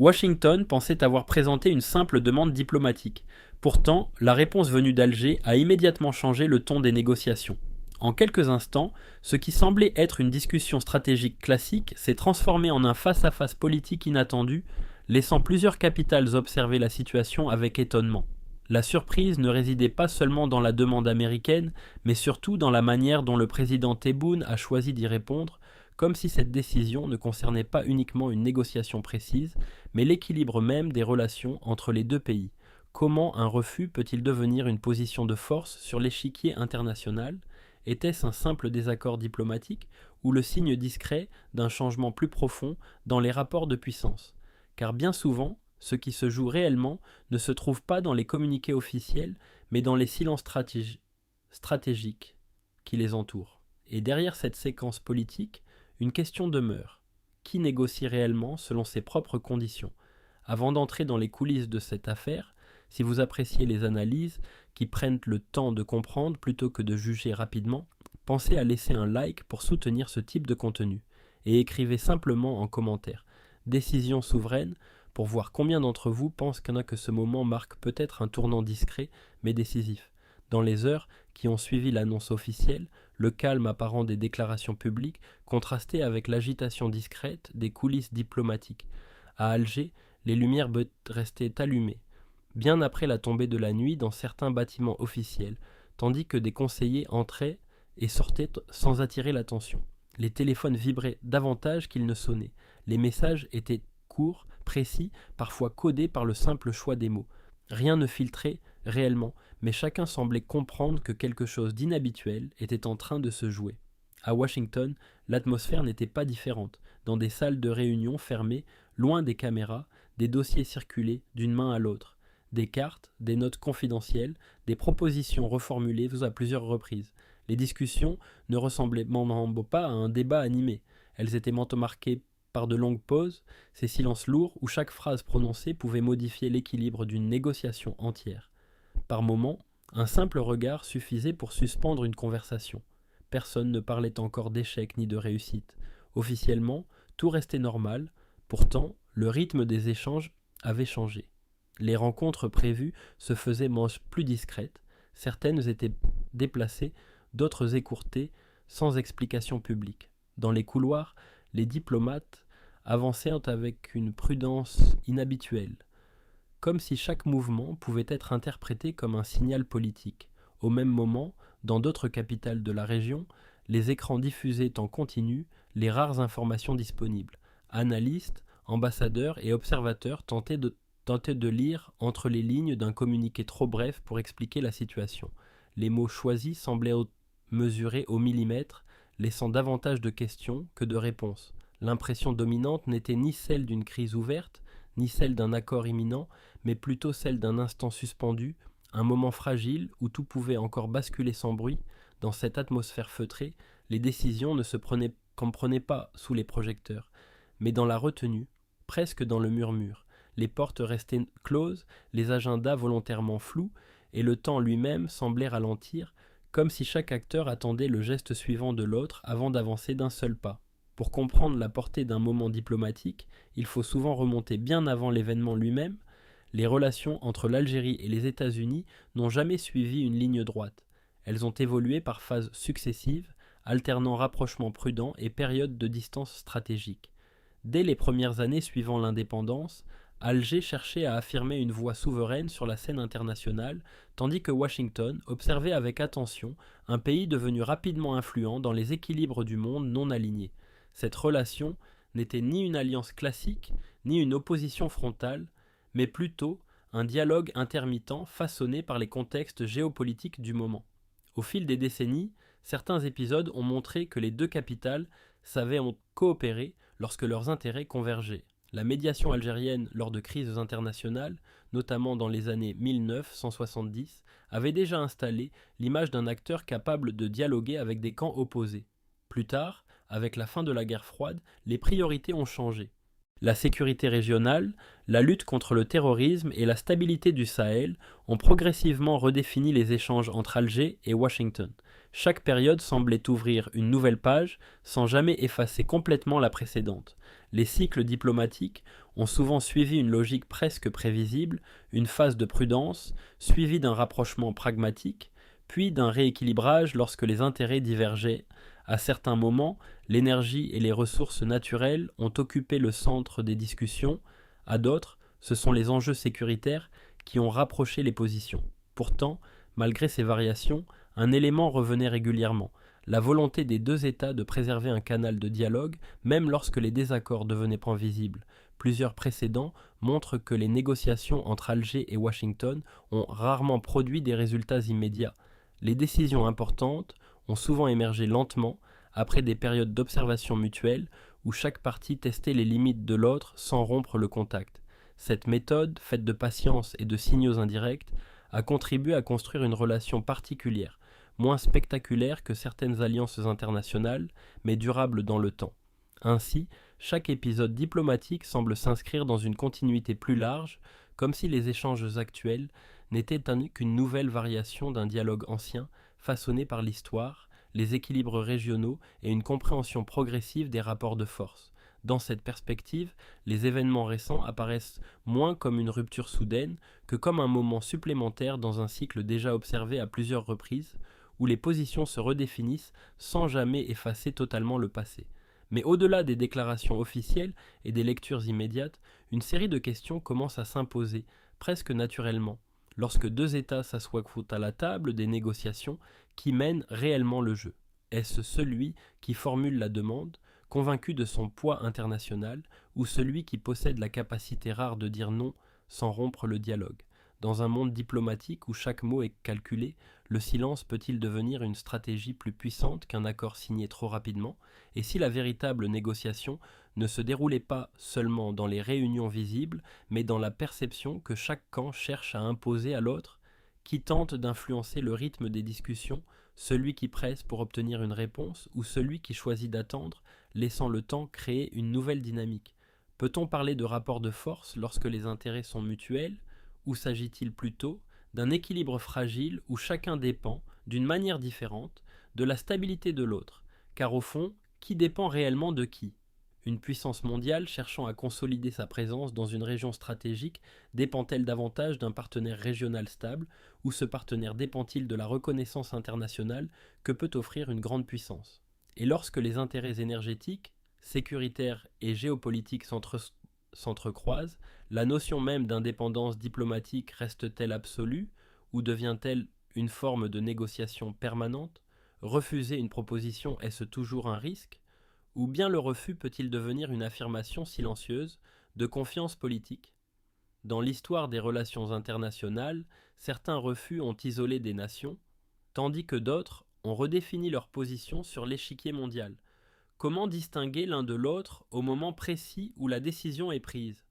Washington pensait avoir présenté une simple demande diplomatique. Pourtant, la réponse venue d'Alger a immédiatement changé le ton des négociations. En quelques instants, ce qui semblait être une discussion stratégique classique s'est transformé en un face-à-face politique inattendu, laissant plusieurs capitales observer la situation avec étonnement. La surprise ne résidait pas seulement dans la demande américaine, mais surtout dans la manière dont le président Tebboune a choisi d'y répondre, comme si cette décision ne concernait pas uniquement une négociation précise, mais l'équilibre même des relations entre les deux pays. Comment un refus peut-il devenir une position de force sur l'échiquier international ? Était-ce un simple désaccord diplomatique ou le signe discret d'un changement plus profond dans les rapports de puissance ? Car bien souvent, ce qui se joue réellement ne se trouve pas dans les communiqués officiels, mais dans les silences stratégiques qui les entourent. Et derrière cette séquence politique, une question demeure. Qui négocie réellement selon ses propres conditions ? Avant d'entrer dans les coulisses de cette affaire, si vous appréciez les analyses qui prennent le temps de comprendre plutôt que de juger rapidement, pensez à laisser un like pour soutenir ce type de contenu et écrivez simplement en commentaire « Décision souveraine » pour voir combien d'entre vous pensent que ce moment marque peut-être un tournant discret mais décisif. Dans les heures qui ont suivi l'annonce officielle, le calme apparent des déclarations publiques contrastait avec l'agitation discrète des coulisses diplomatiques. À Alger, les lumières restaient allumées, bien après la tombée de la nuit dans certains bâtiments officiels, tandis que des conseillers entraient et sortaient sans attirer l'attention. Les téléphones vibraient davantage qu'ils ne sonnaient. Les messages étaient courts, précis, parfois codés par le simple choix des mots. Rien ne filtrait réellement, mais chacun semblait comprendre que quelque chose d'inhabituel était en train de se jouer. À Washington, l'atmosphère n'était pas différente. Dans des salles de réunion fermées, loin des caméras, des dossiers circulaient d'une main à l'autre. Des cartes, des notes confidentielles, des propositions reformulées à plusieurs reprises. Les discussions ne ressemblaient pas à un débat animé. Elles étaient marquées par de longues pauses, ces silences lourds où chaque phrase prononcée pouvait modifier l'équilibre d'une négociation entière. Par moments, un simple regard suffisait pour suspendre une conversation. Personne ne parlait encore d'échec ni de réussite. Officiellement, tout restait normal. Pourtant, le rythme des échanges avait changé. Les rencontres prévues se faisaient plus discrètes. Certaines étaient déplacées, d'autres écourtées, sans explication publique. Dans les couloirs, les diplomates avançaient avec une prudence inhabituelle, comme si chaque mouvement pouvait être interprété comme un signal politique. Au même moment, dans d'autres capitales de la région, les écrans diffusaient en continu les rares informations disponibles. Analystes, ambassadeurs et observateurs tentaient de lire entre les lignes d'un communiqué trop bref pour expliquer la situation. Les mots choisis semblaient mesurés au millimètre, laissant davantage de questions que de réponses. L'impression dominante n'était ni celle d'une crise ouverte, ni celle d'un accord imminent, mais plutôt celle d'un instant suspendu, un moment fragile où tout pouvait encore basculer sans bruit. Dans cette atmosphère feutrée, les décisions ne se comprenaient pas sous les projecteurs, mais dans la retenue, presque dans le murmure. Les portes restaient closes, les agendas volontairement flous, et le temps lui-même semblait ralentir, comme si chaque acteur attendait le geste suivant de l'autre avant d'avancer d'un seul pas. Pour comprendre la portée d'un moment diplomatique, il faut souvent remonter bien avant l'événement lui-même. Les relations entre l'Algérie et les États-Unis n'ont jamais suivi une ligne droite. Elles ont évolué par phases successives, alternant rapprochements prudents et périodes de distance stratégique. Dès les premières années suivant l'indépendance, Alger cherchait à affirmer une voix souveraine sur la scène internationale, tandis que Washington observait avec attention un pays devenu rapidement influent dans les équilibres du monde non alignés. Cette relation n'était ni une alliance classique, ni une opposition frontale, mais plutôt un dialogue intermittent façonné par les contextes géopolitiques du moment. Au fil des décennies, certains épisodes ont montré que les deux capitales savaient coopérer lorsque leurs intérêts convergeaient. La médiation algérienne lors de crises internationales, notamment dans les années 1970, avait déjà installé l'image d'un acteur capable de dialoguer avec des camps opposés. Plus tard, avec la fin de la guerre froide, les priorités ont changé. La sécurité régionale, la lutte contre le terrorisme et la stabilité du Sahel ont progressivement redéfini les échanges entre Alger et Washington. Chaque période semblait ouvrir une nouvelle page sans jamais effacer complètement la précédente. Les cycles diplomatiques ont souvent suivi une logique presque prévisible, une phase de prudence, suivie d'un rapprochement pragmatique, puis d'un rééquilibrage lorsque les intérêts divergeaient. À certains moments, l'énergie et les ressources naturelles ont occupé le centre des discussions, à d'autres, ce sont les enjeux sécuritaires qui ont rapproché les positions. Pourtant, malgré ces variations, un élément revenait régulièrement, la volonté des deux États de préserver un canal de dialogue, même lorsque les désaccords devenaient point visibles. Plusieurs précédents montrent que les négociations entre Alger et Washington ont rarement produit des résultats immédiats. Les décisions importantes ont souvent émergé lentement, après des périodes d'observation mutuelle, où chaque partie testait les limites de l'autre sans rompre le contact. Cette méthode, faite de patience et de signaux indirects, a contribué à construire une relation particulière, moins spectaculaire que certaines alliances internationales, mais durable dans le temps. Ainsi, chaque épisode diplomatique semble s'inscrire dans une continuité plus large, comme si les échanges actuels n'étaient qu'une nouvelle variation d'un dialogue ancien, façonné par l'histoire, les équilibres régionaux et une compréhension progressive des rapports de force. Dans cette perspective, les événements récents apparaissent moins comme une rupture soudaine que comme un moment supplémentaire dans un cycle déjà observé à plusieurs reprises, où les positions se redéfinissent sans jamais effacer totalement le passé. Mais au-delà des déclarations officielles et des lectures immédiates, une série de questions commence à s'imposer, presque naturellement, lorsque deux États s'assoient à la table des négociations qui mènent réellement le jeu. Est-ce celui qui formule la demande, convaincu de son poids international, ou celui qui possède la capacité rare de dire non sans rompre le dialogue? Dans un monde diplomatique où chaque mot est calculé, le silence peut-il devenir une stratégie plus puissante qu'un accord signé trop rapidement? Et si la véritable négociation ne se déroulait pas seulement dans les réunions visibles, mais dans la perception que chaque camp cherche à imposer à l'autre? Qui tente d'influencer le rythme des discussions, celui qui presse pour obtenir une réponse ou celui qui choisit d'attendre, laissant le temps créer une nouvelle dynamique? Peut-on parler de rapport de force lorsque les intérêts sont mutuels? Ou s'agit-il plutôt d'un équilibre fragile où chacun dépend, d'une manière différente, de la stabilité de l'autre? Car au fond, qui dépend réellement de qui? Une puissance mondiale cherchant à consolider sa présence dans une région stratégique dépend-elle davantage d'un partenaire régional stable, ou ce partenaire dépend-il de la reconnaissance internationale que peut offrir une grande puissance? Et lorsque les intérêts énergétiques, sécuritaires et géopolitiques s'entrecroisent, la notion même d'indépendance diplomatique reste-t-elle absolue ou devient-elle une forme de négociation permanente? Refuser une proposition, est-ce toujours un risque? Ou bien le refus peut-il devenir une affirmation silencieuse de confiance politique? Dans l'histoire des relations internationales, certains refus ont isolé des nations, tandis que d'autres ont redéfini leur position sur l'échiquier mondial. Comment distinguer l'un de l'autre au moment précis où la décision est prise?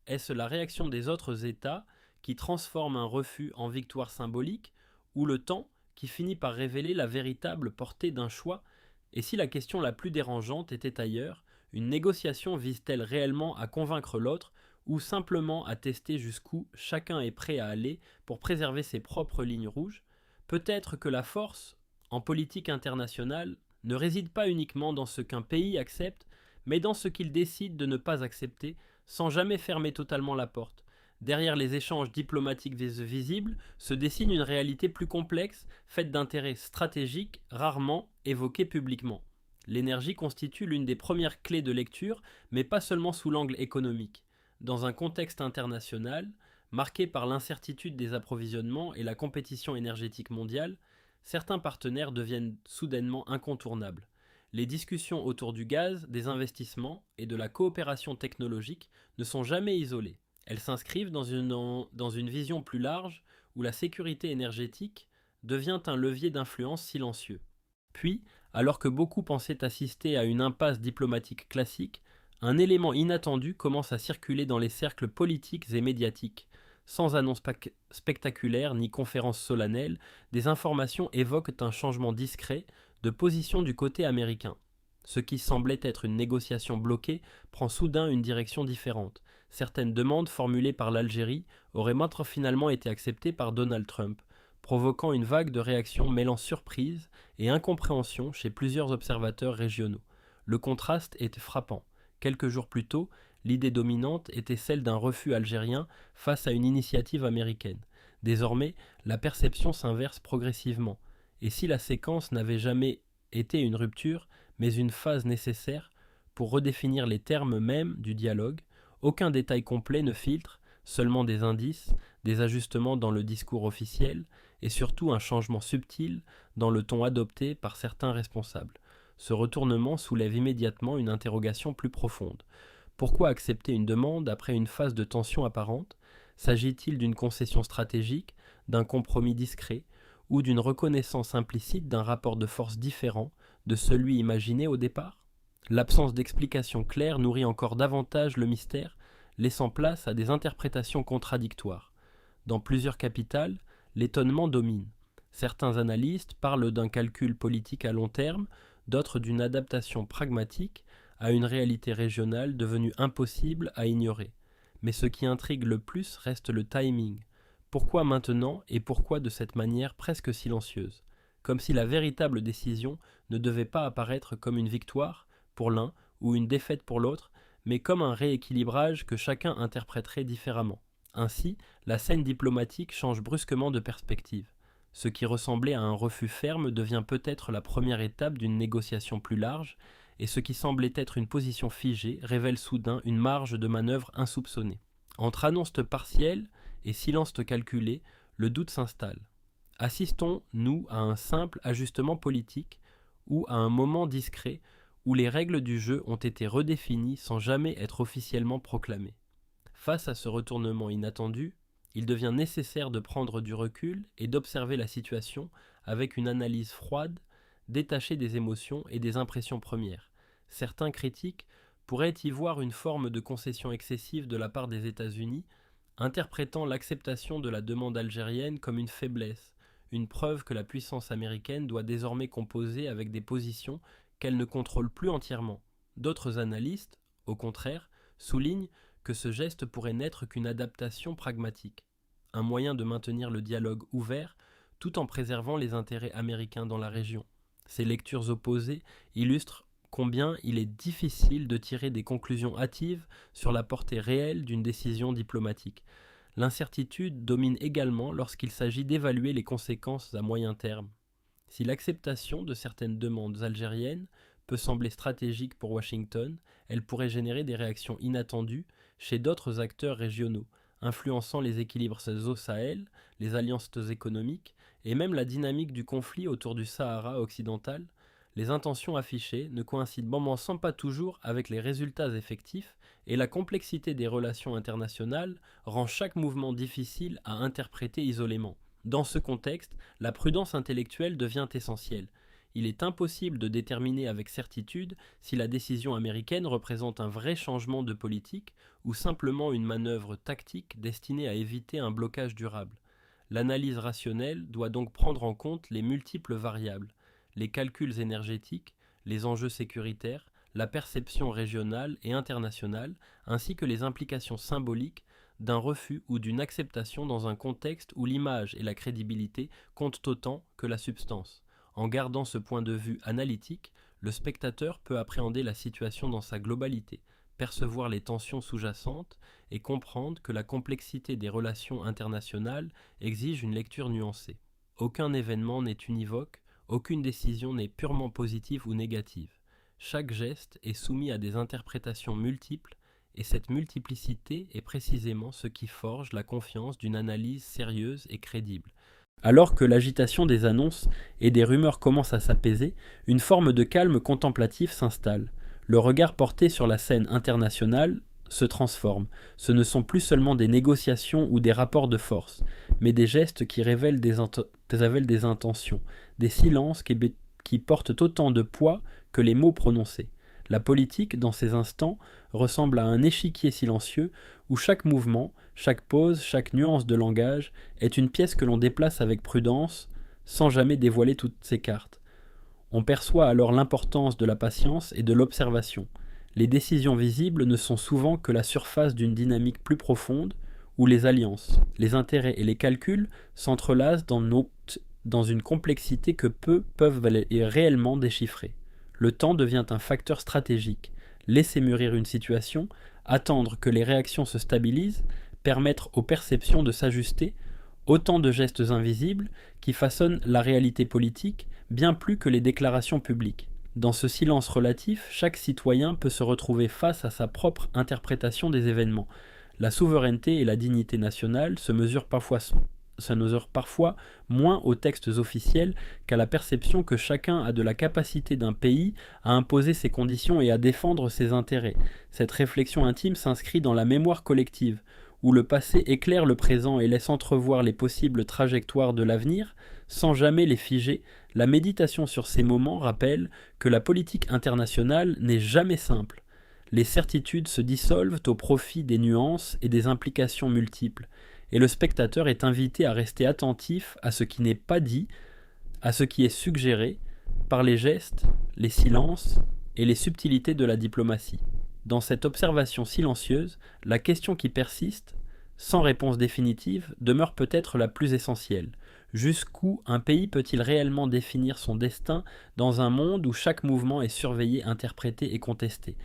Est-ce la réaction des autres États qui transforme un refus en victoire symbolique, ou le temps qui finit par révéler la véritable portée d'un choix? Et si la question la plus dérangeante était ailleurs, une négociation vise-t-elle réellement à convaincre l'autre, ou simplement à tester jusqu'où chacun est prêt à aller pour préserver ses propres lignes rouges? Peut-être que la force, en politique internationale, ne réside pas uniquement dans ce qu'un pays accepte, mais dans ce qu'il décide de ne pas accepter, sans jamais fermer totalement la porte. Derrière les échanges diplomatiques visibles se dessine une réalité plus complexe, faite d'intérêts stratégiques rarement évoqués publiquement. L'énergie constitue l'une des premières clés de lecture, mais pas seulement sous l'angle économique. Dans un contexte international, marqué par l'incertitude des approvisionnements et la compétition énergétique mondiale, certains partenaires deviennent soudainement incontournables. Les discussions autour du gaz, des investissements et de la coopération technologique ne sont jamais isolées. Elles s'inscrivent dans une vision plus large où la sécurité énergétique devient un levier d'influence silencieux. Puis, alors que beaucoup pensaient assister à une impasse diplomatique classique, un élément inattendu commence à circuler dans les cercles politiques et médiatiques. Sans annonce spectaculaire ni conférence solennelle, des informations évoquent un changement discret de position du côté américain. Ce qui semblait être une négociation bloquée prend soudain une direction différente. Certaines demandes formulées par l'Algérie auraient finalement été acceptées par Donald Trump. provoquant une vague de réactions mêlant surprise et incompréhension chez plusieurs observateurs régionaux. Le contraste était frappant. Quelques jours plus tôt, l'idée dominante était celle d'un refus algérien face à une initiative américaine. Désormais, la perception s'inverse progressivement. Et si la séquence n'avait jamais été une rupture, mais une phase nécessaire pour redéfinir les termes mêmes du dialogue, aucun détail complet ne filtre, seulement des indices, des ajustements dans le discours officiel et surtout un changement subtil dans le ton adopté par certains responsables. Ce retournement soulève immédiatement une interrogation plus profonde. Pourquoi accepter une demande après une phase de tension apparente? S'agit-il d'une concession stratégique, d'un compromis discret ou d'une reconnaissance implicite d'un rapport de force différent de celui imaginé au départ? L'absence d'explication claire nourrit encore davantage le mystère, laissant place à des interprétations contradictoires. Dans plusieurs capitales, l'étonnement domine. Certains analystes parlent d'un calcul politique à long terme, d'autres d'une adaptation pragmatique à une réalité régionale devenue impossible à ignorer. Mais ce qui intrigue le plus reste le timing. Pourquoi maintenant et pourquoi de cette manière presque silencieuse? Comme si la véritable décision ne devait pas apparaître comme une victoire pour l'un ou une défaite pour l'autre, mais comme un rééquilibrage que chacun interpréterait différemment. Ainsi, la scène diplomatique change brusquement de perspective. Ce qui ressemblait à un refus ferme devient peut-être la première étape d'une négociation plus large, et ce qui semblait être une position figée révèle soudain une marge de manœuvre insoupçonnée. Entre annonces partielles et silence calculé, le doute s'installe. Assistons-nous à un simple ajustement politique ou à un moment discret où les règles du jeu ont été redéfinies sans jamais être officiellement proclamées? Face à ce retournement inattendu, il devient nécessaire de prendre du recul et d'observer la situation avec une analyse froide, détachée des émotions et des impressions premières. Certains critiques pourraient y voir une forme de concession excessive de la part des États-Unis, interprétant l'acceptation de la demande algérienne comme une faiblesse, une preuve que la puissance américaine doit désormais composer avec des positions qu'elle ne contrôle plus entièrement. D'autres analystes, au contraire, soulignent que ce geste pourrait n'être qu'une adaptation pragmatique, un moyen de maintenir le dialogue ouvert tout en préservant les intérêts américains dans la région. Ces lectures opposées illustrent combien il est difficile de tirer des conclusions hâtives sur la portée réelle d'une décision diplomatique. L'incertitude domine également lorsqu'il s'agit d'évaluer les conséquences à moyen terme. Si l'acceptation de certaines demandes algériennes peut sembler stratégique pour Washington, elle pourrait générer des réactions inattendues chez d'autres acteurs régionaux, influençant les équilibres au Sahel, les alliances économiques et même la dynamique du conflit autour du Sahara occidental. Les intentions affichées ne coïncident pas toujours avec les résultats effectifs et la complexité des relations internationales rend chaque mouvement difficile à interpréter isolément. Dans ce contexte, la prudence intellectuelle devient essentielle. Il est impossible de déterminer avec certitude si la décision américaine représente un vrai changement de politique ou simplement une manœuvre tactique destinée à éviter un blocage durable. L'analyse rationnelle doit donc prendre en compte les multiples variables, les calculs énergétiques, les enjeux sécuritaires, la perception régionale et internationale, ainsi que les implications symboliques d'un refus ou d'une acceptation dans un contexte où l'image et la crédibilité comptent autant que la substance. En gardant ce point de vue analytique, le spectateur peut appréhender la situation dans sa globalité, percevoir les tensions sous-jacentes et comprendre que la complexité des relations internationales exige une lecture nuancée. Aucun événement n'est univoque, aucune décision n'est purement positive ou négative. Chaque geste est soumis à des interprétations multiples et cette multiplicité est précisément ce qui forge la confiance d'une analyse sérieuse et crédible. Alors que l'agitation des annonces et des rumeurs commence à s'apaiser, une forme de calme contemplatif s'installe. Le regard porté sur la scène internationale se transforme. Ce ne sont plus seulement des négociations ou des rapports de force, mais des gestes qui révèlent des intentions, des silences qui portent autant de poids que les mots prononcés. La politique, dans ces instants, ressemble à un échiquier silencieux où chaque mouvement, chaque pause, chaque nuance de langage est une pièce que l'on déplace avec prudence, sans jamais dévoiler toutes ses cartes. On perçoit alors l'importance de la patience et de l'observation. Les décisions visibles ne sont souvent que la surface d'une dynamique plus profonde, où les alliances, les intérêts et les calculs s'entrelacent dans une complexité que peu peuvent réellement déchiffrer. Le temps devient un facteur stratégique. Laisser mûrir une situation, attendre que les réactions se stabilisent, permettre aux perceptions de s'ajuster, autant de gestes invisibles qui façonnent la réalité politique bien plus que les déclarations publiques. Dans ce silence relatif, chaque citoyen peut se retrouver face à sa propre interprétation des événements. La souveraineté et la dignité nationale se mesurent parfois moins aux textes officiels qu'à la perception que chacun a de la capacité d'un pays à imposer ses conditions et à défendre ses intérêts. Cette réflexion intime s'inscrit dans la mémoire collective, où le passé éclaire le présent et laisse entrevoir les possibles trajectoires de l'avenir, sans jamais les figer. La méditation sur ces moments rappelle que la politique internationale n'est jamais simple. Les certitudes se dissolvent au profit des nuances et des implications multiples, et le spectateur est invité à rester attentif à ce qui n'est pas dit, à ce qui est suggéré, par les gestes, les silences et les subtilités de la diplomatie. Dans cette observation silencieuse, la question qui persiste, sans réponse définitive, demeure peut-être la plus essentielle. Jusqu'où un pays peut-il réellement définir son destin dans un monde où chaque mouvement est surveillé, interprété et contesté ?